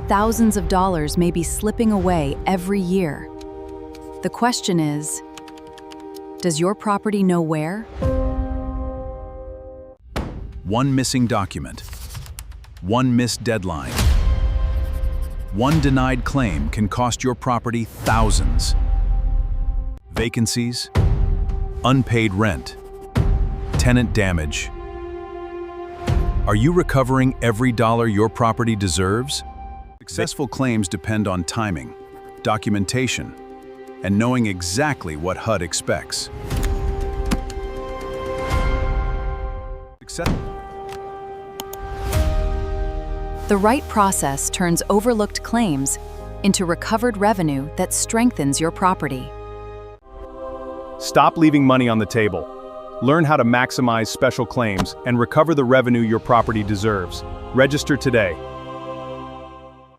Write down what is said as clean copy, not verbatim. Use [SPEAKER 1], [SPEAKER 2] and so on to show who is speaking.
[SPEAKER 1] thousands of dollars may be slipping away every year. The question is, does your property know where?
[SPEAKER 2] One missing document, one missed deadline, one denied claim can cost your property thousands. Vacancies, unpaid rent, tenant damage. Are you recovering every dollar your property deserves? Successful claims depend on timing, documentation, and knowing exactly what HUD expects.
[SPEAKER 1] The right process turns overlooked claims into recovered revenue that strengthens your property.
[SPEAKER 3] Stop leaving money on the table. Learn how to maximize special claims and recover the revenue your property deserves. Register today.